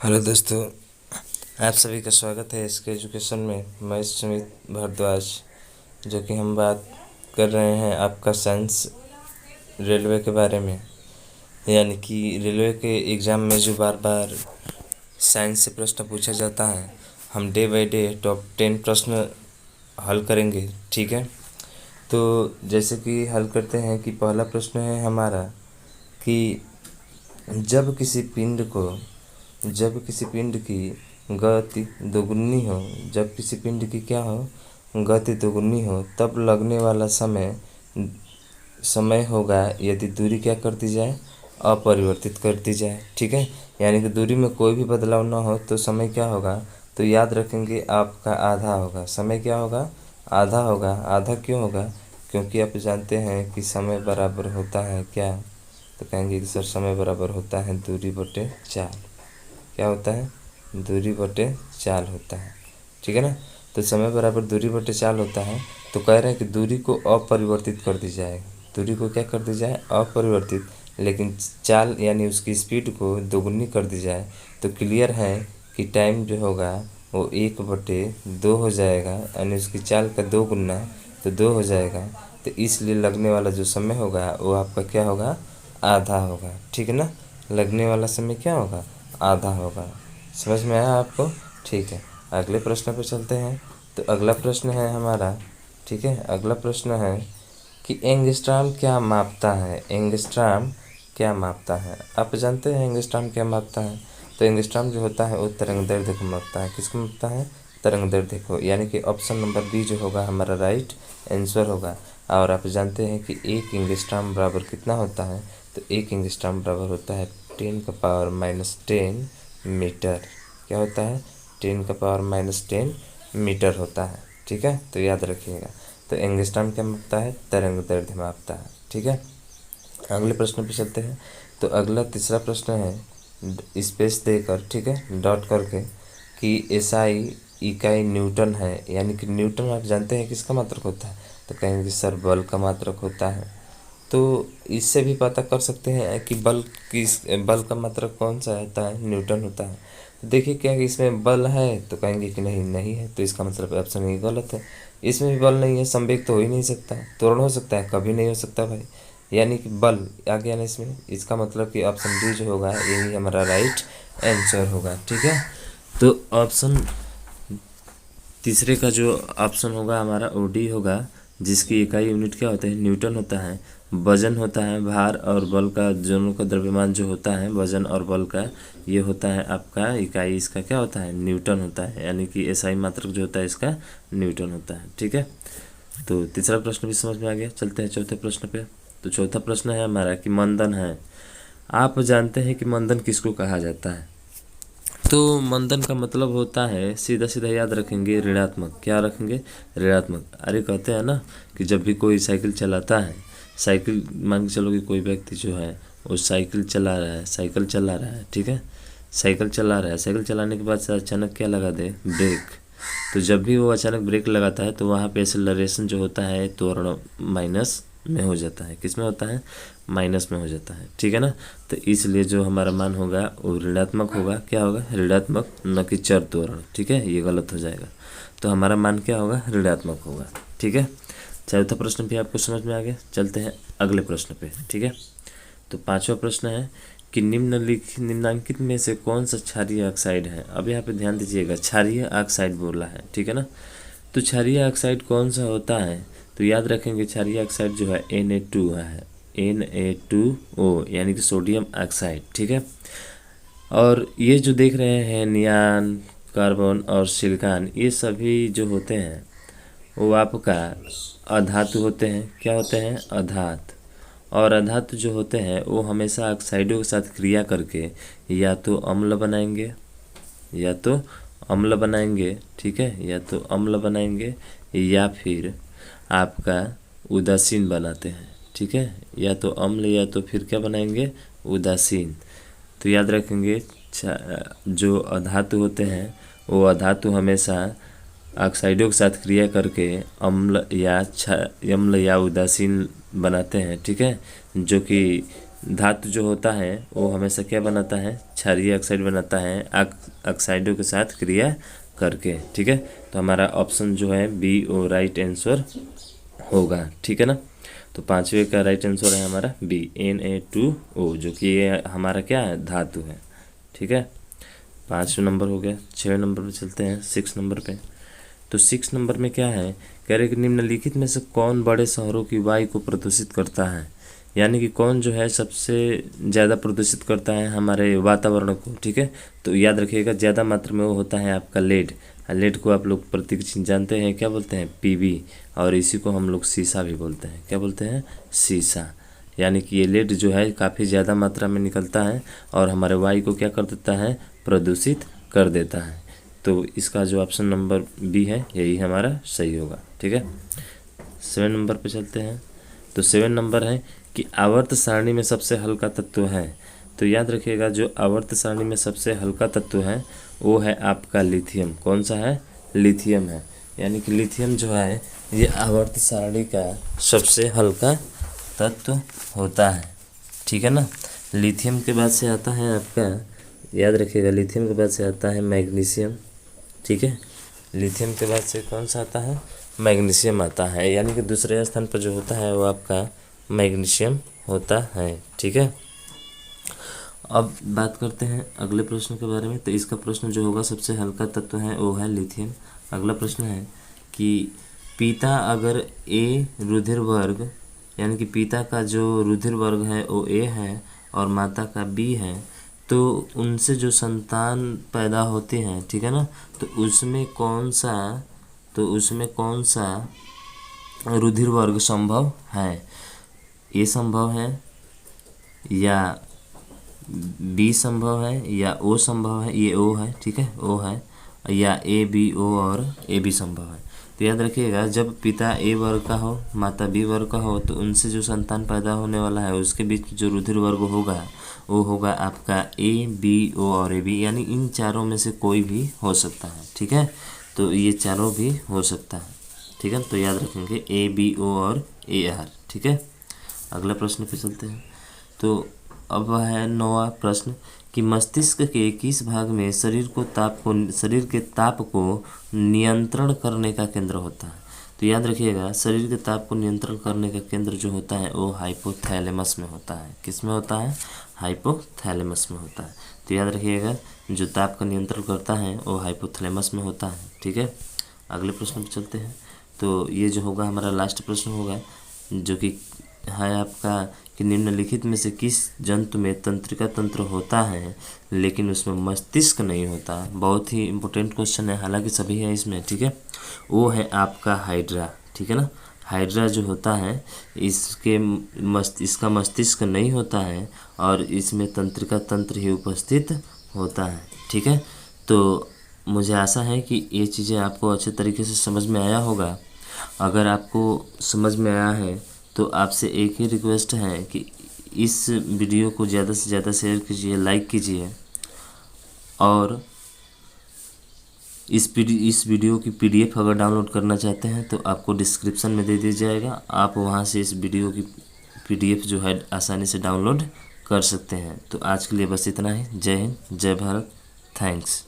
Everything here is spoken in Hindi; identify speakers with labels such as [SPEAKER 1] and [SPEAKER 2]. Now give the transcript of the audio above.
[SPEAKER 1] हेलो दोस्तों, आप सभी का स्वागत है इसके एजुकेशन में। मैं सुमित भारद्वाज, जो कि हम बात कर रहे हैं आपका साइंस रेलवे के बारे में। यानी कि रेलवे के एग्ज़ाम में जो बार बार साइंस से प्रश्न पूछा जाता है, हम डे बाय डे टॉप 10 प्रश्न हल करेंगे। ठीक है, तो जैसे कि हल करते हैं कि पहला प्रश्न है हमारा कि जब किसी पिंड की गति दोगुनी हो, जब किसी पिंड की क्या हो, गति दोगुनी हो, तब लगने वाला समय होगा यदि दूरी क्या कर दी जाए, अपरिवर्तित कर दी जाए। ठीक है, यानी कि दूरी में कोई भी बदलाव ना हो तो समय क्या होगा, तो याद रखेंगे आपका आधा होगा। समय क्या होगा, आधा होगा। आधा क्यों होगा, क्योंकि आप जानते हैं कि समय बराबर होता है क्या, तो कहेंगे कि सर समय बराबर होता है दूरी बटे चाल। क्या होता है, दूरी बटे चाल होता है। ठीक है ना, तो समय बराबर दूरी बटे चाल होता है। तो कह रहे हैं कि दूरी को अपरिवर्तित कर दी जाए। दूरी को क्या कर दी जाए, अपरिवर्तित, लेकिन चाल यानी उसकी स्पीड को दोगुनी कर दी जाए। तो क्लियर है कि टाइम जो होगा वो 1/2 हो जाएगा, यानी उसकी चाल का 2 गुना, तो 2 हो जाएगा। तो इसलिए लगने वाला जो समय होगा वो आपका क्या होगा, आधा होगा। ठीक है ना, लगने वाला समय क्या होगा, आधा होगा। समझ में आया आपको? ठीक है, अगले प्रश्न पे चलते हैं। तो अगला प्रश्न है हमारा, ठीक है, अगला प्रश्न है कि एंगस्ट्रॉम क्या मापता है। एंगस्ट्रॉम क्या मापता है, आप जानते हैं एंगस्ट्रॉम क्या मापता है? तो एंगस्ट्रॉम जो होता है वो तरंग दैर्ध्य को मापता है। किसको मापता है, तरंग दैर्ध्य को। यानी कि ऑप्शन नंबर बी जो होगा हमारा राइट आंसर होगा। और आप जानते हैं कि 1 एंगस्ट्रॉम बराबर कितना होता है, तो 1 एंगस्ट्रॉम बराबर होता है 10⁻⁻10 मीटर। क्या होता है, 10⁻⁻10 मीटर होता है। ठीक है, तो याद रखिएगा। तो एंगस्ट्रॉम क्या मापता है, तरंग दैर्ध्य मापता है। ठीक है, अगले प्रश्न पे चलते हैं। तो अगला तीसरा प्रश्न है स्पेस देकर, ठीक है, डॉट करके, कि एसआई इकाई न्यूटन है। यानी कि न्यूटन आप जानते हैं किसका मात्रक होता है, तो कहेंगे सर बल का मात्रक होता है। तो इससे भी पता कर सकते हैं कि बल का मात्रक कौन सा होता है, न्यूटन होता है। तो देखिए क्या कि इसमें बल है, तो कहेंगे कि नहीं नहीं है, तो इसका मतलब ऑप्शन ये गलत है। इसमें भी बल नहीं है, संवेग तो हो ही नहीं सकता, त्वरण हो सकता है, कभी नहीं हो सकता भाई। यानी कि बल आ गया ना इसमें, इसका मतलब कि ऑप्शन डी जो होगा यही हमारा राइट आंसर होगा। ठीक है, तो ऑप्शन तीसरे का जो ऑप्शन होगा हमारा ओ डी होगा, जिसकी इकाई यूनिट क्या होता है, न्यूटन होता है। वजन होता है भार और बल का, दोनों का द्रव्यमान जो होता है वजन और बल का, ये होता है आपका इकाई, इसका क्या होता है, न्यूटन होता है। यानी कि एसआई मात्रक जो होता है इसका न्यूटन होता है। ठीक है, तो तीसरा प्रश्न भी समझ में आ गया। चलते हैं चौथे प्रश्न पे। तो चौथा प्रश्न है हमारा कि मंदन है। आप जानते हैं कि मंदन किसको कहा जाता है? तो मंदन का मतलब होता है, सीधा सीधा याद रखेंगे, ऋणात्मक। क्या रखेंगे, ऋणात्मक। अरे कहते हैं ना कि जब भी कोई साइकिल चलाता है, साइकिल मान के चलो कि कोई व्यक्ति जो है वो साइकिल चला रहा है, साइकिल चला रहा है, ठीक है, साइकिल चला रहा है, साइकिल चलाने के बाद से अचानक क्या लगा दे, ब्रेक। तो जब भी वो अचानक ब्रेक लगाता है तो वहाँ पे एक्सेलरेशन जो होता है त्वरण माइनस में हो जाता है। किस में होता है, माइनस में हो जाता है। ठीक है ना, तो इसलिए जो हमारा मान होगा वो ऋणात्मक होगा। क्या होगा, ऋणात्मक, न कि चर त्वरण। ठीक है, ये गलत हो जाएगा, तो हमारा मान क्या होगा, ऋणात्मक होगा। ठीक है, चौथा प्रश्न भी आपको समझ में आ गया। चलते हैं अगले प्रश्न पे। ठीक है, तो पांचवा प्रश्न है कि निम्नांकित में से कौन सा क्षारीय ऑक्साइड है। अब यहाँ पे ध्यान दीजिएगा, क्षारीय ऑक्साइड बोला है। ठीक है ना, तो क्षारीय ऑक्साइड कौन सा होता है, तो याद रखेंगे क्षारीय ऑक्साइड जो है Na2 है, Na2O, यानी कि सोडियम ऑक्साइड। ठीक है, और ये जो देख रहे हैं नियान, कार्बन और सिलिकॉन, ये सभी जो होते हैं वो आपका अधातु होते हैं। क्या होते हैं, अधातु। और अधातु जो होते हैं वो हमेशा ऑक्साइडों के साथ क्रिया करके या तो अम्ल बनाएंगे, या तो अम्ल बनाएंगे, ठीक है, या तो अम्ल बनाएंगे या फिर आपका उदासीन बनाते हैं। ठीक है, या तो अम्ल या तो फिर क्या बनाएंगे, उदासीन। तो याद रखेंगे जो अधातु होते हैं वो अधातु हमेशा ऑक्साइडों के साथ क्रिया करके अम्ल या उदासीन बनाते हैं। ठीक है, जो कि धातु जो होता है वो हमेशा क्या बनाता है, क्षारीय ऑक्साइड बनाता है ऑक्साइडों के साथ क्रिया करके। ठीक है, तो हमारा ऑप्शन जो है बी ओ राइट आंसर होगा। ठीक है ना, तो पांचवे का राइट आंसर है हमारा बी Na2O, जो कि ये हमारा क्या है, धातु है। ठीक है, 5 नंबर हो गया। 6 नंबर पे चलते हैं, 6 नंबर पे। तो 6 नंबर में क्या है, कह रहे कि निम्नलिखित में से कौन बड़े शहरों की वायु को प्रदूषित करता है, यानी कि कौन जो है सबसे ज़्यादा प्रदूषित करता है हमारे वातावरण को। ठीक है, तो याद रखिएगा ज़्यादा मात्रा में वो होता है आपका लेड। लेड को आप लोग प्रतीक चिन्ह जानते हैं, क्या बोलते हैं, पीबी, और इसी को हम लोग सीसा भी बोलते हैं। क्या बोलते हैं, सीसा। यानी कि ये लेड जो है काफ़ी ज़्यादा मात्रा में निकलता है और हमारे वायु को क्या कर देता है, प्रदूषित कर देता है। तो इसका जो ऑप्शन नंबर बी है यही हमारा सही होगा। ठीक है, 7 नंबर पे चलते हैं। तो 7 नंबर है कि आवर्त सारणी में सबसे हल्का तत्व है। तो याद रखिएगा जो आवर्त सारणी में सबसे हल्का तत्व है वो है आपका लिथियम। कौन सा है, लिथियम है। यानी कि लिथियम जो है ये आवर्त सारणी का सबसे हल्का तत्व होता है। ठीक है ना, लिथियम के बाद से आता है आपका, याद रखिएगा लिथियम के बाद से आता है मैग्नीशियम। ठीक है, लिथियम के बाद से कौन सा आता है, मैग्नीशियम आता है। यानी कि दूसरे स्थान पर जो होता है वो आपका मैग्नीशियम होता है। ठीक है, अब बात करते हैं अगले प्रश्न के बारे में। तो इसका प्रश्न जो होगा सबसे हल्का तत्व है वो है लिथियम। अगला प्रश्न है कि पिता अगर ए रुधिर वर्ग, यानी कि पिता का जो रुधिर वर्ग है वो ए है और माता का बी है, तो उनसे जो संतान पैदा होती हैं, ठीक है ना, तो उसमें कौन सा रुधिर वर्ग संभव है। ए संभव है या बी संभव है या ओ संभव है, ये ओ है। ठीक है, ओ है, या ए बी ओ और ए बी संभव है। तो याद रखिएगा जब पिता ए वर्ग का हो माता बी वर्ग का हो तो उनसे जो संतान पैदा होने वाला है उसके बीच जो रुधिर वर्ग होगा वो होगा आपका ए बी ओ और ए बी, यानी इन चारों में से कोई भी हो सकता है। ठीक है, तो ये चारों भी हो सकता है। ठीक है, तो याद रखेंगे ए बी ओ और ए आर। ठीक है, अगला प्रश्न पे चलते हैं। तो अब है 9वां प्रश्न कि मस्तिष्क के किस भाग में शरीर के ताप को नियंत्रण करने का केंद्र होता है। तो याद रखिएगा शरीर के ताप को नियंत्रण करने का केंद्र जो होता है वो हाइपोथैलेमस में होता है। किस में होता है, हाइपोथैलेमस में होता है। तो याद रखिएगा जो ताप का नियंत्रण करता है वो हाइपोथैलेमस में होता है। ठीक है, अगले प्रश्न पर चलते हैं। तो ये जो होगा हमारा लास्ट प्रश्न होगा जो कि है आपका कि निम्नलिखित में से किस जंतु में तंत्रिका तंत्र होता है लेकिन उसमें मस्तिष्क नहीं होता। बहुत ही इंपॉर्टेंट क्वेश्चन है, हालांकि सभी है इसमें। ठीक है, वो है आपका हाइड्रा। ठीक है ना, हाइड्रा जो होता है इसका मस्तिष्क नहीं होता है और इसमें तंत्रिका तंत्र ही उपस्थित होता है। ठीक है, तो मुझे आशा है कि ये चीज़ें आपको अच्छे तरीके से समझ में आया होगा। अगर आपको समझ में आया है तो आपसे एक ही रिक्वेस्ट है कि इस वीडियो को ज़्यादा से ज़्यादा शेयर कीजिए, लाइक कीजिए, और इस वीडियो की PDF अगर डाउनलोड करना चाहते हैं तो आपको डिस्क्रिप्शन में दे दिया जाएगा। आप वहां से इस वीडियो की PDF जो है आसानी से डाउनलोड कर सकते हैं। तो आज के लिए बस इतना ही। जय हिंद, जय भारत, थैंक्स।